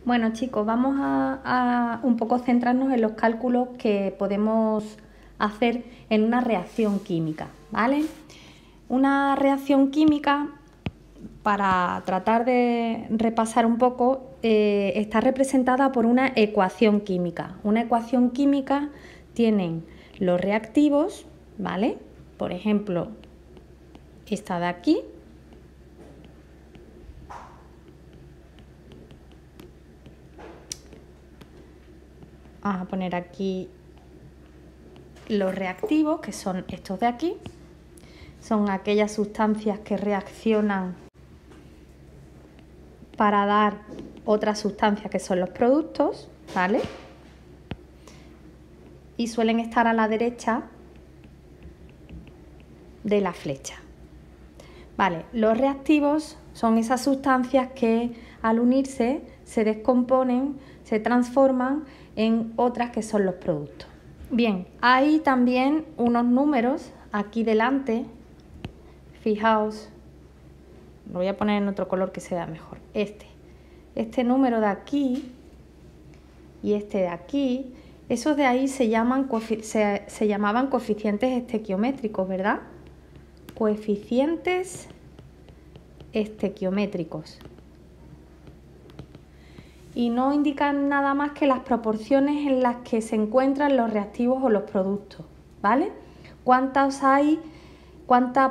Bueno, chicos, vamos a un poco centrarnos en los cálculos que podemos hacer en una reacción química, ¿vale? Una reacción química, para tratar de repasar un poco, está representada por una ecuación química. Una ecuación química tienen los reactivos, ¿vale? Por ejemplo, esta de aquí. Vamos a poner aquí los reactivos, que son estos de aquí. Son aquellas sustancias que reaccionan para dar otras sustancias que son los productos, ¿vale? Y suelen estar a la derecha de la flecha. Vale, los reactivos son esas sustancias que al unirse se descomponen, se transforman en otras que son los productos. Bien, hay también unos números aquí delante. Fijaos, lo voy a poner en otro color que se vea mejor. Este número de aquí y este de aquí, esos de ahí se llamaban coeficientes estequiométricos, ¿verdad? Coeficientes estequiométricos. Y no indican nada más que las proporciones en las que se encuentran los reactivos o los productos, ¿vale? ¿Cuánta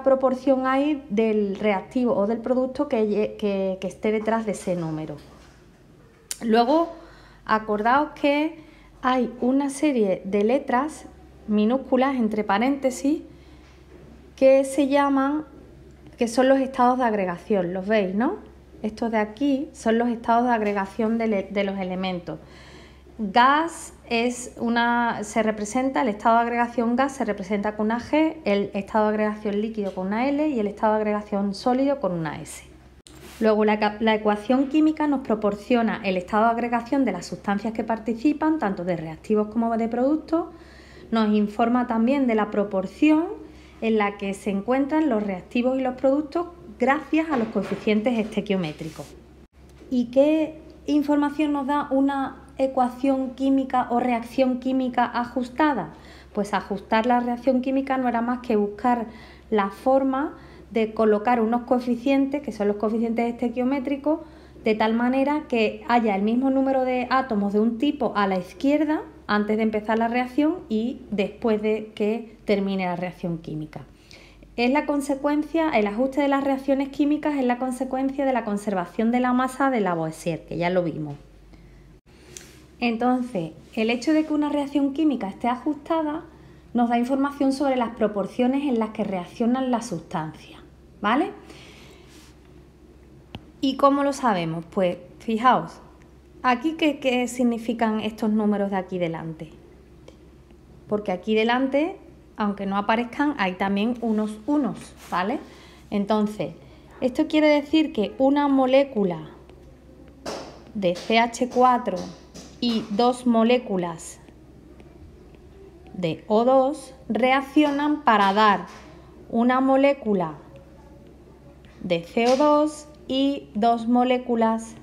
proporción hay del reactivo o del producto que esté detrás de ese número? Luego, acordaos que hay una serie de letras minúsculas entre paréntesis que son los estados de agregación. ¿Los veis, no? Estos de aquí son los estados de agregación de los elementos. Gas se representa, el estado de agregación gas se representa con una G, el estado de agregación líquido con una L y el estado de agregación sólido con una S. Luego la ecuación química nos proporciona el estado de agregación de las sustancias que participan, tanto de reactivos como de productos. Nos informa también de la proporción en la que se encuentran los reactivos y los productos gracias a los coeficientes estequiométricos. ¿Y qué información nos da una ecuación química o reacción química ajustada? Pues ajustar la reacción química no era más que buscar la forma de colocar unos coeficientes, que son los coeficientes estequiométricos, de tal manera que haya el mismo número de átomos de un tipo a la izquierda antes de empezar la reacción y después de que termine la reacción química. Es la consecuencia, el ajuste de las reacciones químicas es la consecuencia de la conservación de la masa de Lavoisier, que ya lo vimos. Entonces, el hecho de que una reacción química esté ajustada nos da información sobre las proporciones en las que reaccionan las sustancias, ¿vale? ¿Y cómo lo sabemos? Pues fijaos, aquí ¿qué significan estos números de aquí delante? Porque aquí delante, aunque no aparezcan, hay también unos unos, ¿vale? Entonces, esto quiere decir que una molécula de CH4 y dos moléculas de O2 reaccionan para dar una molécula de CO2 y dos moléculas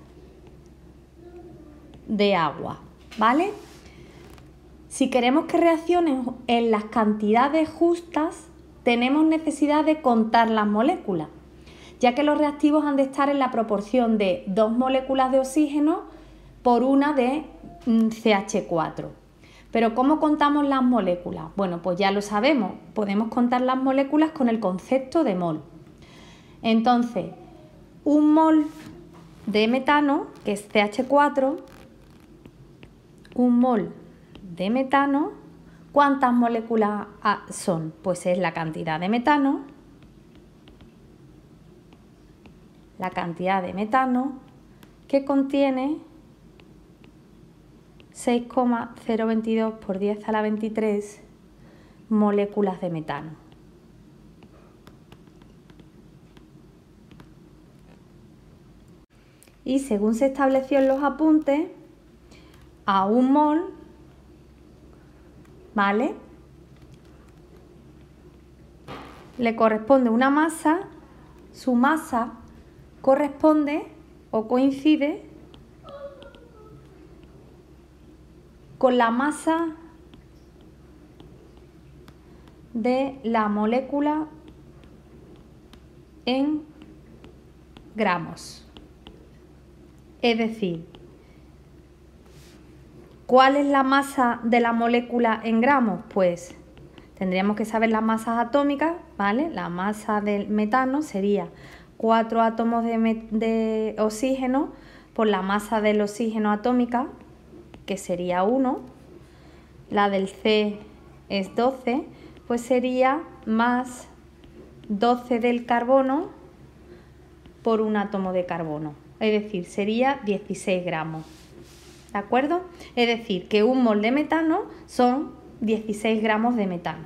de agua, ¿vale? Si queremos que reaccionen en las cantidades justas, tenemos necesidad de contar las moléculas, ya que los reactivos han de estar en la proporción de 2 moléculas de oxígeno por una de CH4. Pero ¿cómo contamos las moléculas? Bueno, pues ya lo sabemos, podemos contar las moléculas con el concepto de mol. Entonces, un mol de metano, que es CH4, un mol de metano, ¿cuántas moléculas son? Pues es la cantidad de metano, que contiene 6,022 por 10 a la 23 moléculas de metano. Y según se estableció en los apuntes, a un mol, ¿vale?, le corresponde una masa, su masa corresponde o coincide con la masa de la molécula en gramos. Es decir, ¿cuál es la masa de la molécula en gramos? Pues tendríamos que saber las masas atómicas, ¿vale? La masa del metano sería 4 átomos de oxígeno por la masa del oxígeno atómica, que sería 1. La del C es 12, pues sería más 12 del carbono por un átomo de carbono. Es decir, sería 16 gramos. ¿De acuerdo? Es decir, que un mol de metano son 16 gramos de metano.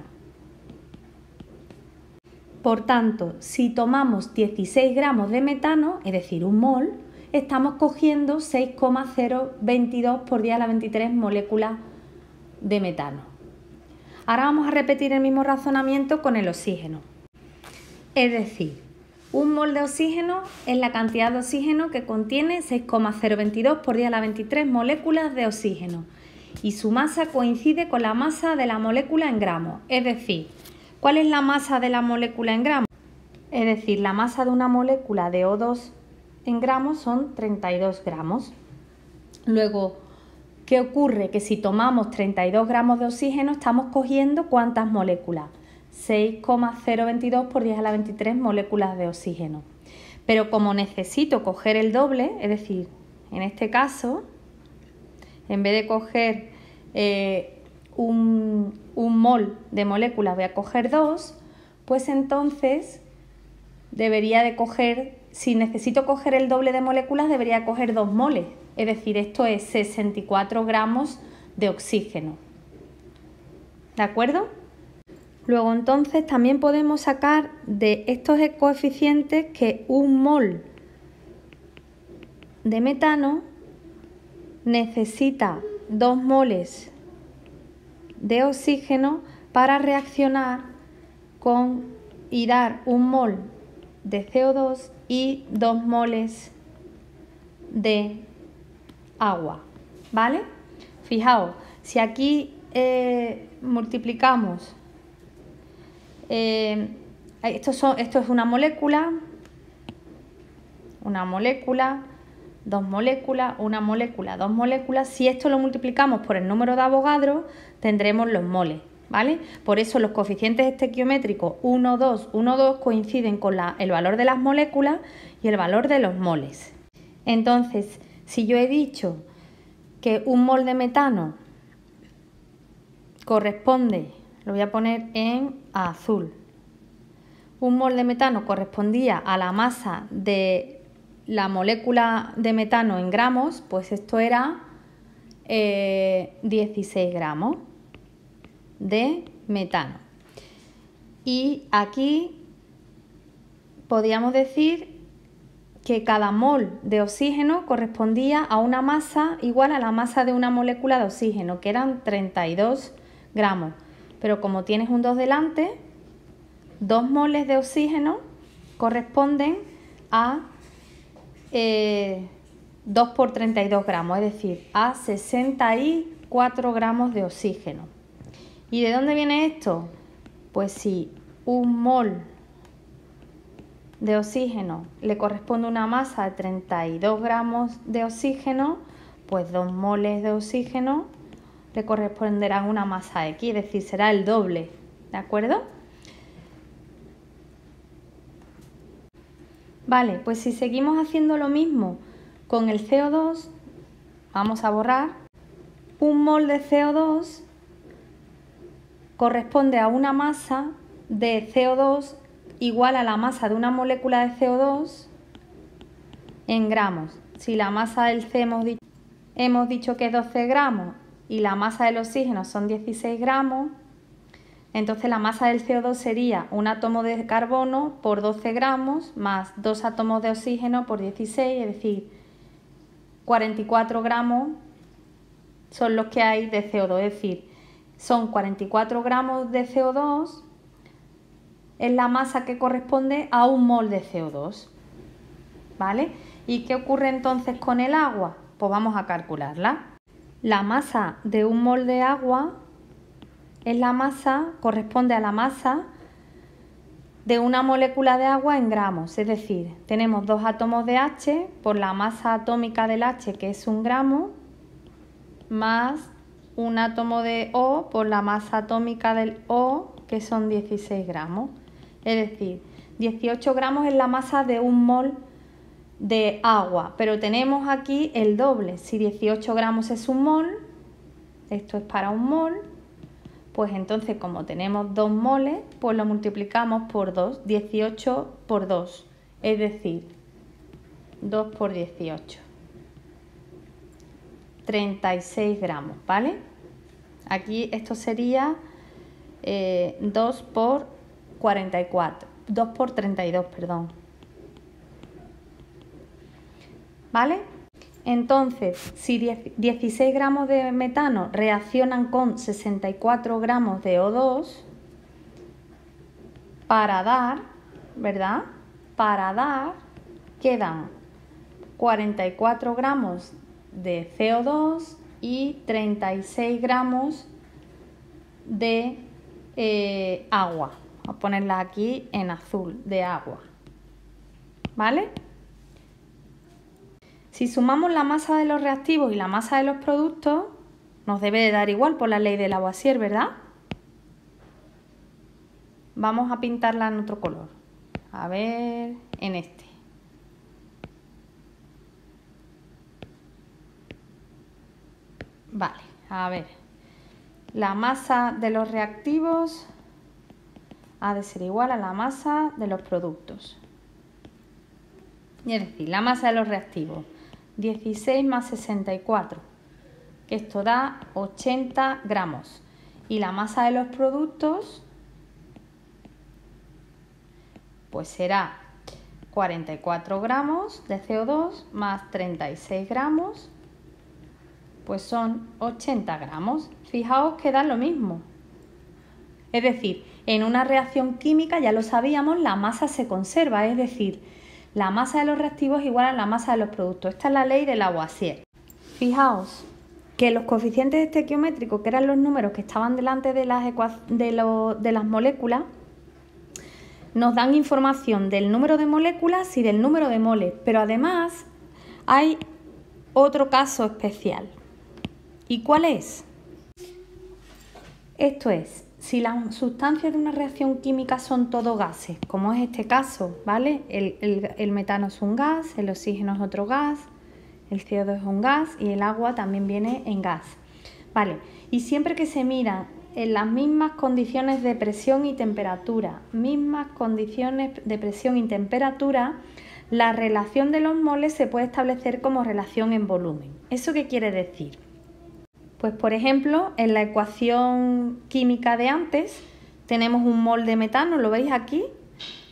Por tanto, si tomamos 16 gramos de metano, es decir, un mol, estamos cogiendo 6,022 por 10 a la 23 moléculas de metano. Ahora vamos a repetir el mismo razonamiento con el oxígeno. Es decir, un mol de oxígeno es la cantidad de oxígeno que contiene 6,022 por 10 a la 23 moléculas de oxígeno y su masa coincide con la masa de la molécula en gramos. Es decir, ¿cuál es la masa de la molécula en gramos? Es decir, la masa de una molécula de O2 en gramos son 32 gramos. Luego, ¿qué ocurre? Que si tomamos 32 gramos de oxígeno estamos cogiendo ¿cuántas moléculas? 6,022 por 10 a la 23 moléculas de oxígeno. Pero como necesito coger el doble, es decir, en este caso, en vez de coger un mol de moléculas, voy a coger 2, pues entonces debería de coger, si necesito coger el doble de moléculas, debería coger 2 moles. Es decir, esto es 64 gramos de oxígeno. ¿De acuerdo? Luego entonces también podemos sacar de estos coeficientes que un mol de metano necesita 2 moles de oxígeno para reaccionar con y dar un mol de CO2 y 2 moles de agua, ¿vale? Fijaos, si aquí multiplicamos, esto es una molécula, dos moléculas, una molécula, dos moléculas. Si esto lo multiplicamos por el número de Avogadro, tendremos los moles, ¿vale? Por eso los coeficientes estequiométricos 1, 2, 1, 2 coinciden con el valor de las moléculas y el valor de los moles. Entonces, si yo he dicho que un mol de metano corresponde, lo voy a poner en azul, un mol de metano correspondía a la masa de la molécula de metano en gramos, pues esto era 16 gramos de metano. Y aquí podríamos decir que cada mol de oxígeno correspondía a una masa igual a la masa de una molécula de oxígeno, que eran 32 gramos. Pero como tienes un 2 delante, 2 moles de oxígeno corresponden a 2 por 32 gramos, es decir, a 64 gramos de oxígeno. ¿Y de dónde viene esto? Pues si un mol de oxígeno le corresponde una masa de 32 gramos de oxígeno, pues 2 moles de oxígeno le corresponderán una masa X, es decir, será el doble, ¿de acuerdo? Vale, pues si seguimos haciendo lo mismo con el CO2, vamos a borrar. Un mol de CO2 corresponde a una masa de CO2 igual a la masa de una molécula de CO2 en gramos. Si la masa del C hemos dicho que es 12 gramos y la masa del oxígeno son 16 gramos, entonces la masa del CO2 sería un átomo de carbono por 12 gramos más 2 átomos de oxígeno por 16, es decir, 44 gramos son los que hay de CO2, es decir, son 44 gramos de CO2, es la masa que corresponde a un mol de CO2, ¿vale? ¿Y qué ocurre entonces con el agua? Pues vamos a calcularla. la masa de un mol de agua corresponde a la masa de una molécula de agua en gramos, es decir, tenemos 2 átomos de H por la masa atómica del H, que es 1 gramo, más un átomo de O por la masa atómica del O, que son 16 gramos. Es decir, 18 gramos es la masa de un mol de agua, pero tenemos aquí el doble. Si 18 gramos es un mol, esto es para un mol, pues entonces como tenemos 2 moles, pues lo multiplicamos por 2, 18 por 2, es decir, 2 por 18, 36 gramos, ¿vale? Aquí esto sería 2 por 44, 2 por 32, perdón. ¿Vale? Entonces, si 16 gramos de metano reaccionan con 64 gramos de O2, para dar, ¿verdad? Para dar, quedan 44 gramos de CO2 y 36 gramos de agua. Voy a ponerla aquí en azul, de agua. ¿Vale? Si sumamos la masa de los reactivos y la masa de los productos, nos debe de dar igual por la ley de Lavoisier, ¿verdad? Vamos a pintarla en otro color. A ver, en este. Vale, a ver. La masa de los reactivos ha de ser igual a la masa de los productos. Es decir, la masa de los reactivos, 16 más 64, esto da 80 gramos. Y la masa de los productos, pues será 44 gramos de CO2 más 36 gramos, pues son 80 gramos. Fijaos que da lo mismo. Es decir, en una reacción química, ya lo sabíamos, la masa se conserva, es decir, la masa de los reactivos es igual a la masa de los productos. Esta es la ley de Lavoisier. Fijaos que los coeficientes estequiométricos, que eran los números que estaban delante de las moléculas, nos dan información del número de moléculas y del número de moles, pero además hay otro caso especial. ¿Y cuál es? Esto es, si las sustancias de una reacción química son todo gases, como es este caso, ¿vale? El metano es un gas, el oxígeno es otro gas, el CO2 es un gas y el agua también viene en gas, ¿vale? Y siempre que se miran en las mismas condiciones de presión y temperatura, la relación de los moles se puede establecer como relación en volumen. ¿Eso qué quiere decir? Pues por ejemplo, en la ecuación química de antes tenemos un mol de metano, ¿lo veis aquí?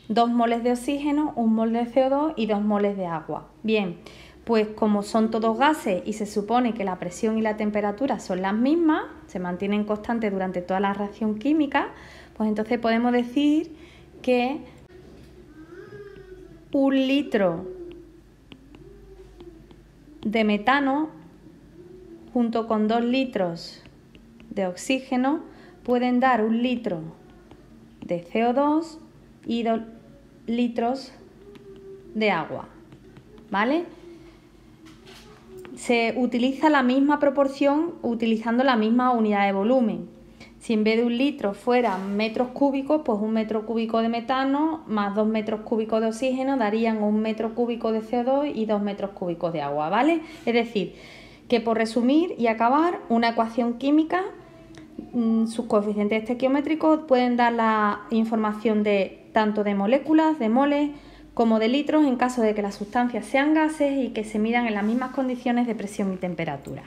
2 moles de oxígeno, 1 mol de CO2 y 2 moles de agua. Bien, pues como son todos gases y se supone que la presión y la temperatura son las mismas, se mantienen constantes durante toda la reacción química, pues entonces podemos decir que 1 litro de metano junto con 2 litros de oxígeno pueden dar 1 litro de CO2 y 2 litros de agua, ¿vale? Se utiliza la misma proporción utilizando la misma unidad de volumen. Si en vez de 1 litro fueran metros cúbicos, pues 1 metro cúbico de metano más 2 metros cúbicos de oxígeno darían 1 metro cúbico de CO2 y 2 metros cúbicos de agua, ¿vale? Es decir, que por resumir y acabar, una ecuación química, sus coeficientes estequiométricos pueden dar la información de tanto de moléculas, de moles, como de litros en caso de que las sustancias sean gases y que se midan en las mismas condiciones de presión y temperatura.